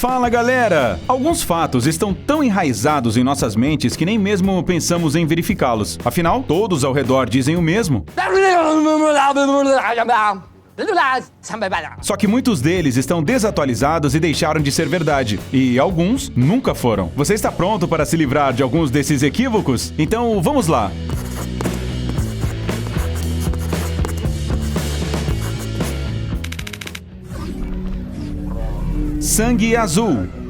Fala, galera! Alguns fatos estão tão enraizados em nossas mentes que nem mesmo pensamos em verificá-los. Afinal, todos ao redor dizem o mesmo. Só que muitos deles estão desatualizados e deixaram de ser verdade. E alguns nunca foram. Você está pronto para se livrar de alguns desses equívocos? Então, vamos lá! Sangue azul.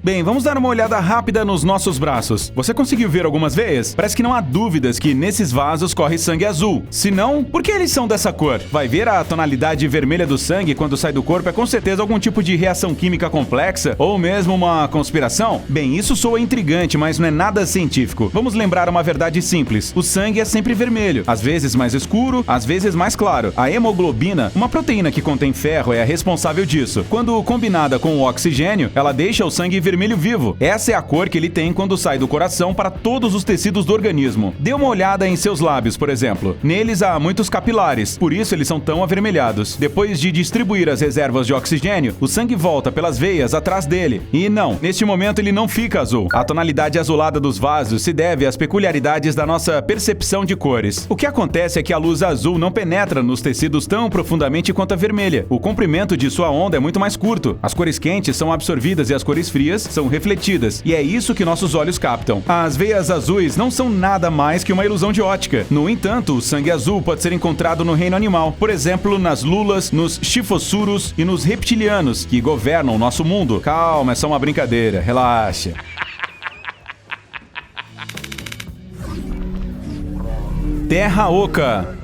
Bem, vamos dar uma olhada rápida nos nossos braços. Você conseguiu ver algumas veias? Parece que não há dúvidas que nesses vasos corre sangue azul. Se não, por que eles são dessa cor? Vai ver a tonalidade vermelha do sangue quando sai do corpo é com certeza algum tipo de reação química complexa ou mesmo uma conspiração? Bem, isso soa intrigante, mas não é nada científico. Vamos lembrar uma verdade simples. O sangue é sempre vermelho, às vezes mais escuro, às vezes mais claro. A hemoglobina, uma proteína que contém ferro, é a responsável disso. Quando combinada com o oxigênio, ela deixa o sangue vermelho vivo. Essa é a cor que ele tem quando sai do coração para todos os tecidos do organismo. Dê uma olhada em seus lábios, por exemplo. Neles há muitos capilares, por isso eles são tão avermelhados. Depois de distribuir as reservas de oxigênio, o sangue volta pelas veias atrás dele. E não, neste momento ele não fica azul. A tonalidade azulada dos vasos se deve às peculiaridades da nossa percepção de cores. O que acontece é que a luz azul não penetra nos tecidos tão profundamente quanto a vermelha. O comprimento de sua onda é muito mais curto. As cores quentes são absorvidas e as cores frias são refletidas, e é isso que nossos olhos captam. As veias azuis não são nada mais que uma ilusão de ótica. No entanto, o sangue azul pode ser encontrado no reino animal, por exemplo, nas lulas, nos chifossuros e nos reptilianos, que governam o nosso mundo. Calma, é só uma brincadeira, relaxa. Terra oca.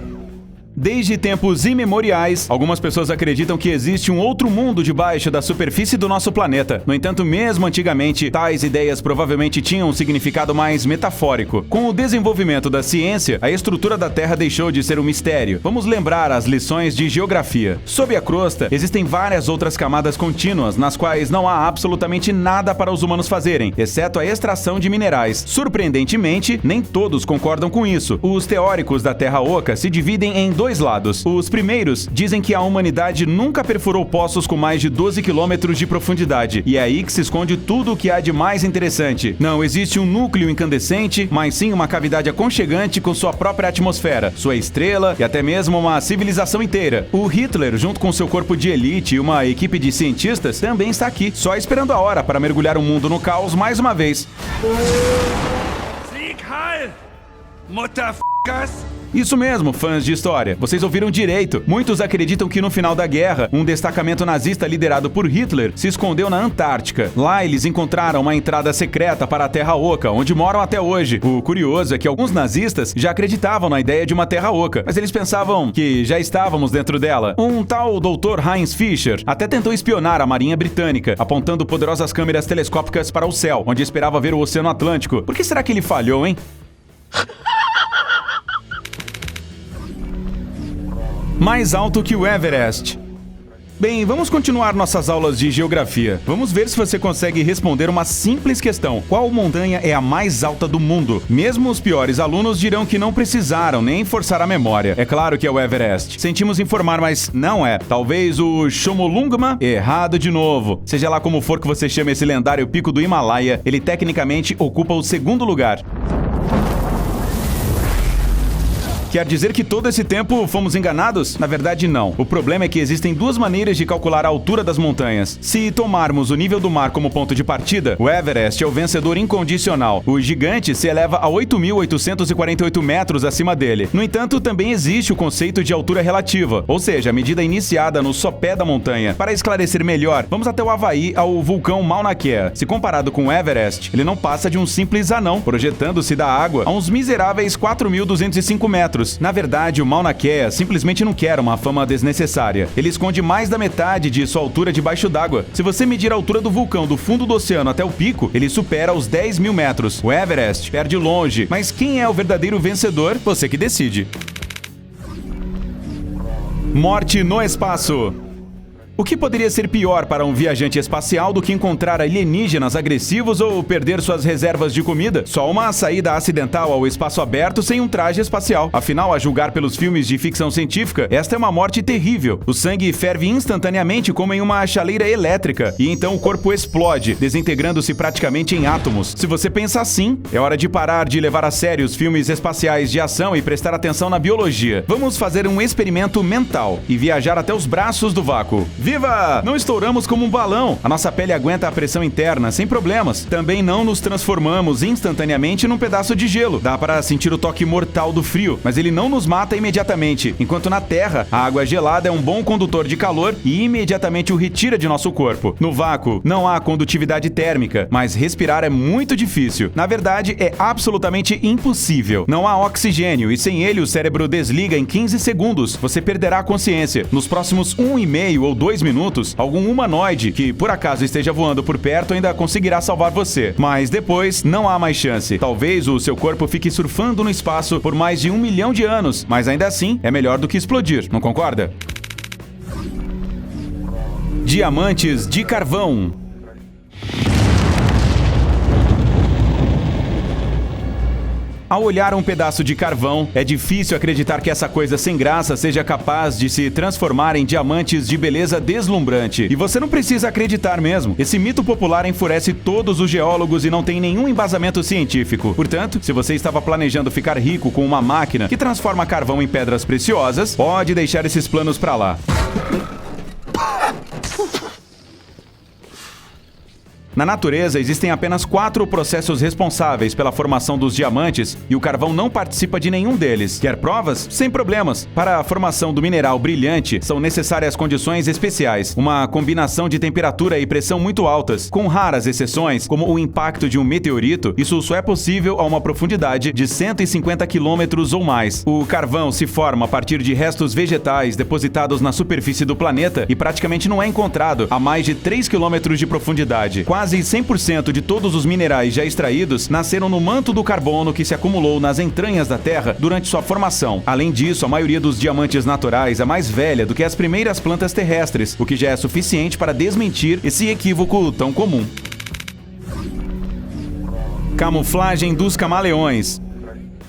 Desde tempos imemoriais, algumas pessoas acreditam que existe um outro mundo debaixo da superfície do nosso planeta. No entanto, mesmo antigamente, tais ideias provavelmente tinham um significado mais metafórico. Com o desenvolvimento da ciência, a estrutura da Terra deixou de ser um mistério. Vamos lembrar as lições de geografia. Sob a crosta, existem várias outras camadas contínuas, nas quais não há absolutamente nada para os humanos fazerem, exceto a extração de minerais. Surpreendentemente, nem todos concordam com isso. Os teóricos da Terra oca se dividem em dois lados. Os primeiros dizem que a humanidade nunca perfurou poços com mais de 12 quilômetros de profundidade, e é aí que se esconde tudo o que há de mais interessante. Não existe um núcleo incandescente, mas sim uma cavidade aconchegante com sua própria atmosfera, sua estrela e até mesmo uma civilização inteira. O Hitler, junto com seu corpo de elite e uma equipe de cientistas, também está aqui, só esperando a hora para mergulhar o mundo no caos mais uma vez. Sieg Heil, Motherfuckers! Isso mesmo, fãs de história. Vocês ouviram direito. Muitos acreditam que no final da guerra, um destacamento nazista liderado por Hitler se escondeu na Antártica. Lá eles encontraram uma entrada secreta para a Terra Oca, onde moram até hoje. O curioso é que alguns nazistas já acreditavam na ideia de uma Terra Oca, mas eles pensavam que já estávamos dentro dela. Um tal Dr. Heinz Fischer até tentou espionar a Marinha Britânica, apontando poderosas câmeras telescópicas para o céu, onde esperava ver o Oceano Atlântico. Por que será que ele falhou, hein? Mais alto que o Everest. Bem, vamos continuar nossas aulas de geografia. Vamos ver se você consegue responder uma simples questão. Qual montanha é a mais alta do mundo? Mesmo os piores alunos dirão que não precisaram nem forçar a memória. É claro que é o Everest. Sentimos informar, mas não é. Talvez o Chomolungma? Errado de novo. Seja lá como for que você chame esse lendário pico do Himalaia, ele tecnicamente ocupa o segundo lugar. Quer dizer que todo esse tempo fomos enganados? Na verdade, não. O problema é que existem duas maneiras de calcular a altura das montanhas. Se tomarmos o nível do mar como ponto de partida, o Everest é o vencedor incondicional. O gigante se eleva a 8.848 metros acima dele. No entanto, também existe o conceito de altura relativa, ou seja, a medida iniciada no sopé da montanha. Para esclarecer melhor, vamos até o Havaí ao vulcão Mauna Kea. Se comparado com o Everest, ele não passa de um simples anão, projetando-se da água a uns miseráveis 4.205 metros. Na verdade, o Mauna Kea simplesmente não quer uma fama desnecessária. Ele esconde mais da metade de sua altura debaixo d'água. Se você medir a altura do vulcão do fundo do oceano até o pico, ele supera os 10.000 metros. O Everest perde longe, mas quem é o verdadeiro vencedor? Você que decide. Morte no espaço. O que poderia ser pior para um viajante espacial do que encontrar alienígenas agressivos ou perder suas reservas de comida? Só uma saída acidental ao espaço aberto sem um traje espacial. Afinal, a julgar pelos filmes de ficção científica, esta é uma morte terrível. O sangue ferve instantaneamente como em uma chaleira elétrica, e então o corpo explode, desintegrando-se praticamente em átomos. Se você pensa assim, é hora de parar de levar a sério os filmes espaciais de ação e prestar atenção na biologia. Vamos fazer um experimento mental e viajar até os braços do vácuo. Viva! Não estouramos como um balão. A nossa pele aguenta a pressão interna sem problemas. Também não nos transformamos instantaneamente num pedaço de gelo. Dá para sentir o toque mortal do frio, mas ele não nos mata imediatamente. Enquanto na Terra, a água gelada é um bom condutor de calor e imediatamente o retira de nosso corpo. No vácuo, não há condutividade térmica, mas respirar é muito difícil. Na verdade, é absolutamente impossível. Não há oxigênio e sem ele o cérebro desliga em 15 segundos. Você perderá a consciência. Nos próximos 1,5 ou 2 minutos, algum humanoide que por acaso esteja voando por perto ainda conseguirá salvar você. Mas depois, não há mais chance. Talvez o seu corpo fique surfando no espaço por mais de 1 milhão de anos, mas ainda assim é melhor do que explodir, não concorda? Diamantes de carvão. Ao olhar um pedaço de carvão, é difícil acreditar que essa coisa sem graça seja capaz de se transformar em diamantes de beleza deslumbrante. E você não precisa acreditar mesmo. Esse mito popular enfurece todos os geólogos e não tem nenhum embasamento científico. Portanto, se você estava planejando ficar rico com uma máquina que transforma carvão em pedras preciosas, pode deixar esses planos pra lá. Na natureza, existem apenas 4 processos responsáveis pela formação dos diamantes e o carvão não participa de nenhum deles. Quer provas? Sem problemas. Para a formação do mineral brilhante, são necessárias condições especiais, uma combinação de temperatura e pressão muito altas. Com raras exceções, como o impacto de um meteorito, isso só é possível a uma profundidade de 150 quilômetros ou mais. O carvão se forma a partir de restos vegetais depositados na superfície do planeta e praticamente não é encontrado a mais de 3 quilômetros de profundidade. Quase 100% de todos os minerais já extraídos nasceram no manto do carbono que se acumulou nas entranhas da Terra durante sua formação. Além disso, a maioria dos diamantes naturais é mais velha do que as primeiras plantas terrestres, o que já é suficiente para desmentir esse equívoco tão comum. Camuflagem dos camaleões.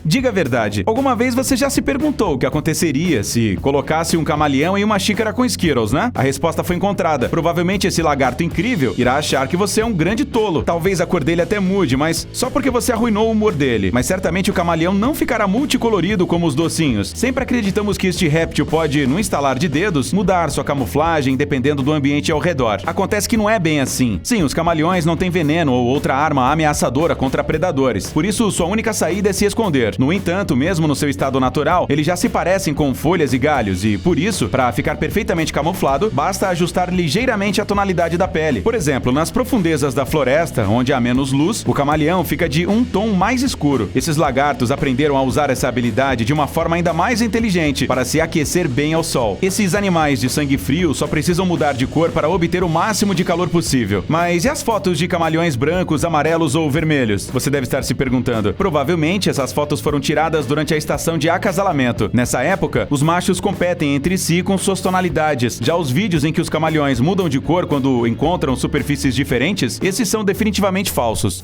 Diga a verdade, alguma vez você já se perguntou o que aconteceria se colocasse um camaleão em uma xícara com Skittles, né? A resposta foi encontrada. Provavelmente esse lagarto incrível irá achar que você é um grande tolo. Talvez a cor dele até mude, mas só porque você arruinou o humor dele. Mas certamente o camaleão não ficará multicolorido como os docinhos. Sempre acreditamos que este réptil pode, no instalar de dedos, mudar sua camuflagem dependendo do ambiente ao redor. Acontece que não é bem assim. Sim, os camaleões não têm veneno ou outra arma ameaçadora contra predadores. Por isso, sua única saída é se esconder. No entanto, mesmo no seu estado natural, eles já se parecem com folhas e galhos e, por isso, para ficar perfeitamente camuflado, basta ajustar ligeiramente a tonalidade da pele. Por exemplo, nas profundezas da floresta, onde há menos luz, o camaleão fica de um tom mais escuro. Esses lagartos aprenderam a usar essa habilidade de uma forma ainda mais inteligente para se aquecer bem ao sol. Esses animais de sangue frio só precisam mudar de cor para obter o máximo de calor possível. Mas e as fotos de camaleões brancos, amarelos ou vermelhos? Você deve estar se perguntando. Provavelmente essas fotos foram tiradas durante a estação de acasalamento. Nessa época, os machos competem entre si com suas tonalidades. Já os vídeos em que os camaleões mudam de cor quando encontram superfícies diferentes, esses são definitivamente falsos.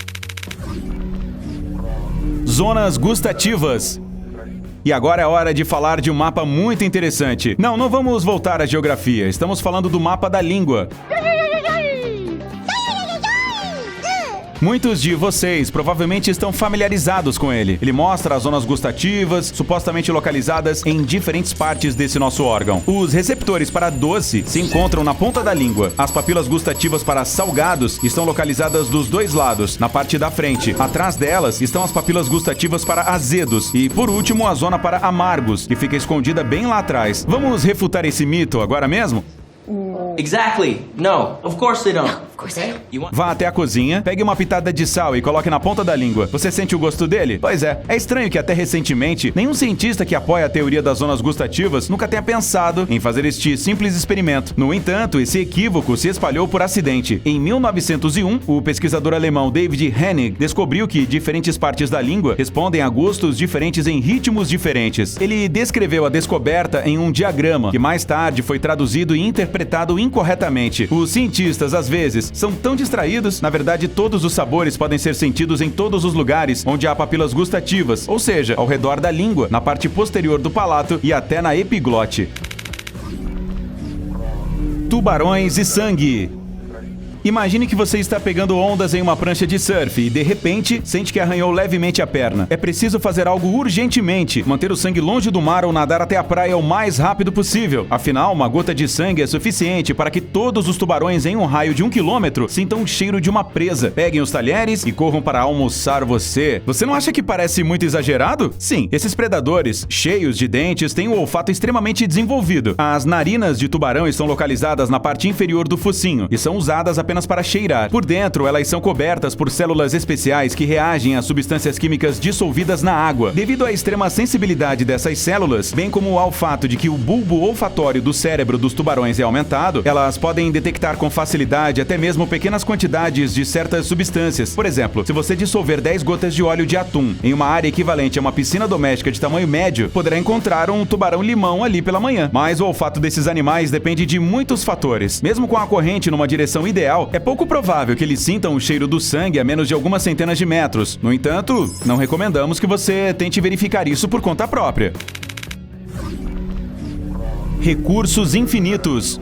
Zonas gustativas. E agora é hora de falar de um mapa muito interessante. Não vamos voltar à geografia. Estamos falando do mapa da língua. Muitos de vocês provavelmente estão familiarizados com ele. Ele mostra as zonas gustativas, supostamente localizadas em diferentes partes desse nosso órgão. Os receptores para doce se encontram na ponta da língua. As papilas gustativas para salgados estão localizadas dos dois lados, na parte da frente. Atrás delas estão as papilas gustativas para azedos. E, por último, a zona para amargos, que fica escondida bem lá atrás. Vamos refutar esse mito agora mesmo? Exactly. No, of course they don't. Vá até a cozinha, pegue uma pitada de sal e coloque na ponta da língua. Você sente o gosto dele? Pois é estranho que até recentemente, nenhum cientista que apoia a teoria das zonas gustativas nunca tenha pensado em fazer este simples experimento. No entanto, esse equívoco se espalhou por acidente. Em 1901, o pesquisador alemão David Hennig descobriu que diferentes partes da língua respondem a gostos diferentes em ritmos diferentes. Ele descreveu a descoberta em um diagrama, que mais tarde foi traduzido e interpretado incorretamente. Os cientistas, às vezes, são tão distraídos, na verdade todos os sabores podem ser sentidos em todos os lugares onde há papilas gustativas, ou seja, ao redor da língua, na parte posterior do palato e até na epiglote. Tubarões e sangue. Imagine que você está pegando ondas em uma prancha de surf e, de repente, sente que arranhou levemente a perna. É preciso fazer algo urgentemente, manter o sangue longe do mar ou nadar até a praia o mais rápido possível. Afinal, uma gota de sangue é suficiente para que todos os tubarões em um raio de 1 quilômetro sintam o cheiro de uma presa. Peguem os talheres e corram para almoçar você. Você não acha que parece muito exagerado? Sim, esses predadores, cheios de dentes, têm um olfato extremamente desenvolvido. As narinas de tubarão estão localizadas na parte inferior do focinho e são usadas apenas para cheirar. Por dentro, elas são cobertas por células especiais que reagem a substâncias químicas dissolvidas na água. Devido à extrema sensibilidade dessas células, bem como ao fato de que o bulbo olfatório do cérebro dos tubarões é aumentado, elas podem detectar com facilidade até mesmo pequenas quantidades de certas substâncias. Por exemplo, se você dissolver 10 gotas de óleo de atum em uma área equivalente a uma piscina doméstica de tamanho médio, poderá encontrar um tubarão-limão ali pela manhã. Mas o olfato desses animais depende de muitos fatores. Mesmo com a corrente numa direção ideal, é pouco provável que eles sintam o cheiro do sangue a menos de algumas centenas de metros. No entanto, não recomendamos que você tente verificar isso por conta própria. Recursos infinitos.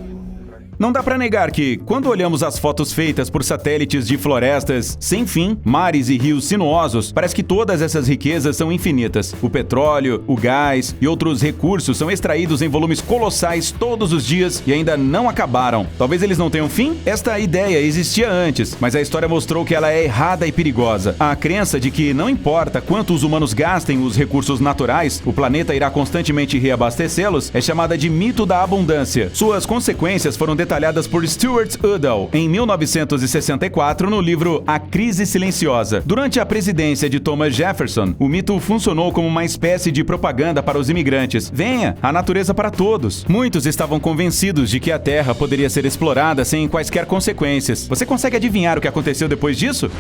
Não dá pra negar que, quando olhamos as fotos feitas por satélites de florestas sem fim, mares e rios sinuosos, parece que todas essas riquezas são infinitas. O petróleo, o gás e outros recursos são extraídos em volumes colossais todos os dias e ainda não acabaram. Talvez eles não tenham fim? Esta ideia existia antes, mas a história mostrou que ela é errada e perigosa. A crença de que não importa quanto os humanos gastem os recursos naturais, o planeta irá constantemente reabastecê-los, é chamada de mito da abundância. Suas consequências foram detalhadas por Stuart Udall em 1964 no livro A Crise Silenciosa. Durante a presidência de Thomas Jefferson, o mito funcionou como uma espécie de propaganda para os imigrantes. Venha, a natureza para todos. Muitos estavam convencidos de que a Terra poderia ser explorada sem quaisquer consequências. Você consegue adivinhar o que aconteceu depois disso?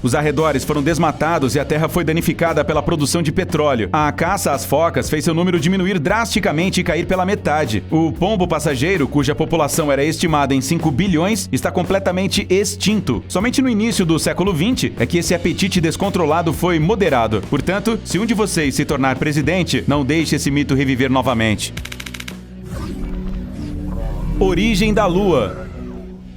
Os arredores foram desmatados e a terra foi danificada pela produção de petróleo. A caça às focas fez seu número diminuir drasticamente e cair pela metade. O pombo passageiro, cuja população era estimada em 5 bilhões, está completamente extinto. Somente no início do século XX é que esse apetite descontrolado foi moderado. Portanto, se um de vocês se tornar presidente, não deixe esse mito reviver novamente. Origem da Lua.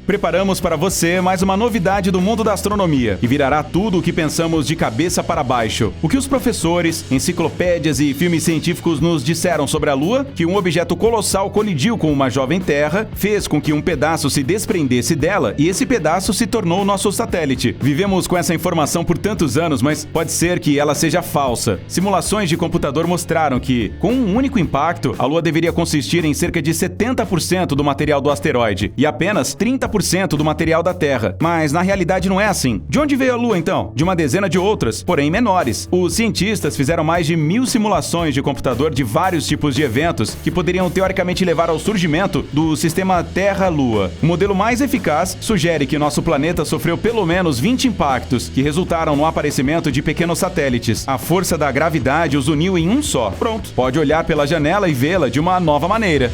Preparamos para você mais uma novidade do mundo da astronomia, que virará tudo o que pensamos de cabeça para baixo. O que os professores, enciclopédias e filmes científicos nos disseram sobre a Lua, que um objeto colossal colidiu com uma jovem Terra, fez com que um pedaço se desprendesse dela e esse pedaço se tornou nosso satélite. Vivemos com essa informação por tantos anos, mas pode ser que ela seja falsa. Simulações de computador mostraram que, com um único impacto, a Lua deveria consistir em cerca de 70% do material do asteroide e apenas 30% do material da Terra. Mas na realidade não é assim. De onde veio a Lua então? De uma dezena de outras, porém menores. Os cientistas fizeram mais de 1000 simulações de computador de vários tipos de eventos que poderiam teoricamente levar ao surgimento do sistema Terra-Lua. O modelo mais eficaz sugere que nosso planeta sofreu pelo menos 20 impactos que resultaram no aparecimento de pequenos satélites. A força da gravidade os uniu em um só. Pronto. Pode olhar pela janela e vê-la de uma nova maneira.